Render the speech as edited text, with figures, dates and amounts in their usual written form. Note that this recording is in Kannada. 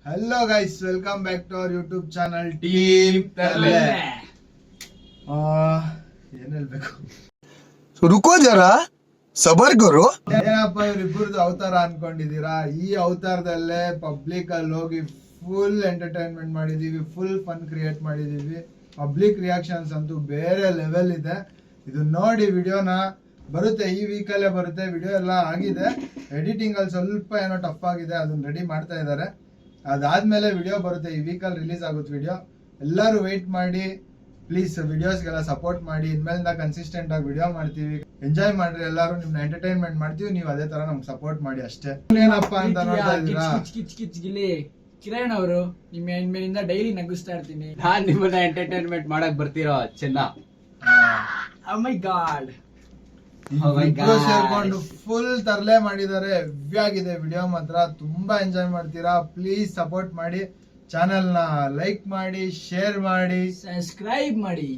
Hello guys, welcome back to our YouTube channel team ತಲೆ. ಏನ್ ಹೇಳ್ಬೇಕು, ರುಕೋ ಜರಾ ಸಬರ್ ಕರೋ. ಏನಪ್ಪ ಇವ್ರಿಬ್ಬರದು ಅವತಾರ ಅನ್ಕೊಂಡಿದೀರಾ? ಈ ಅವತಾರದಲ್ಲೇ ಪಬ್ಲಿಕ್ ಅಲ್ಲಿ ಹೋಗಿ ಫುಲ್ ಎಂಟರ್ಟೈನ್ಮೆಂಟ್ ಮಾಡಿದೀವಿ, ಫುಲ್ ಫನ್ ಕ್ರಿಯೇಟ್ ಮಾಡಿದೀವಿ. ಪಬ್ಲಿಕ್ ರಿಯಾಕ್ಷನ್ಸ್ ಅಂತೂ ಬೇರೆ ಲೆವೆಲ್ ಇದೆ. ಇದು ನೋಡಿ ವಿಡಿಯೋನ ಬರುತ್ತೆ, ಈ ವೀಕಲ್ಲೇ ಬರುತ್ತೆ. ವಿಡಿಯೋ ಎಲ್ಲ ಆಗಿದೆ, ಎಡಿಟಿಂಗ್ ಅಲ್ಲಿ ಸ್ವಲ್ಪ ಏನೋ ಟಫ್ ಆಗಿದೆ, ಅದನ್ನ ರೆಡಿ ಮಾಡ್ತಾ ಇದ್ದಾರೆ. ಅದಾದ್ಮೇಲೆ ವಿಡಿಯೋ ಬರುತ್ತೆ, ಈ ವೀಕಲ್ಲಿ ರಿಲೀಸ್ ಆಗುತ್ತೆ ವಿಡಿಯೋ. ಎಲ್ಲರೂ ವೆಯ್ಟ್ ಮಾಡಿ ಪ್ಲೀಸ್, ವಿಡಿಯೋಸ್ಗೆಲ್ಲ ಸಪೋರ್ಟ್ ಮಾಡಿ. ಇನ್ಮೇಲಿಂದ ಕನ್ಸಿಸ್ಟೆಂಟ್ ಆಗಿ ವಿಡಿಯೋ ಮಾಡ್ತೀವಿ, ಎಂಜಾಯ್ ಮಾಡ್ರಿ ಎಲ್ಲರೂ. ನಿಮ್ನ ಎಂಟರ್ಟೈನ್ಮೆಂಟ್ ಮಾಡ್ತೀವಿ, ನೀವು ಅದೇ ತರ ನಮ್ಗೆ ಸಪೋರ್ಟ್ ಮಾಡಿ ಅಷ್ಟೇ. ಏನಪ್ಪಾ ಅಂತ ನೋಡ್ತಾ ಇದ್ದೀರಾ, ಕಿರಣ್ ಅವರು ನಿಮ್ಮ ಇನ್ಮೇಲಿಂದ ಡೈಲಿ ನಗಿಸ್ತಾ ಇರ್ತೀನಿ. ನಾನ್ ನಿಮ್ಮನ್ನ ಎಂಟರ್ಟೈನ್ಮೆಂಟ್ ಮಾಡಕ್ ಬರ್ತಿರೋ ಚೆನ್ನ. Oh my God. ಸೇರ್ಕೊಂಡು ಫುಲ್ ತರಲೆ ಮಾಡಿದ್ದಾರೆ. ಹೆವ್ಯಾಗಿದೆ ವಿಡಿಯೋ ಮಾತ್ರ, ತುಂಬಾ ಎಂಜಾಯ್ ಮಾಡ್ತೀರಾ. ಪ್ಲೀಸ್ ಸಪೋರ್ಟ್ ಮಾಡಿ, ಚಾನೆಲ್ ನ ಲೈಕ್ ಮಾಡಿ, ಶೇರ್ ಮಾಡಿ, ಸಬ್ಸ್ಕ್ರೈಬ್ ಮಾಡಿ.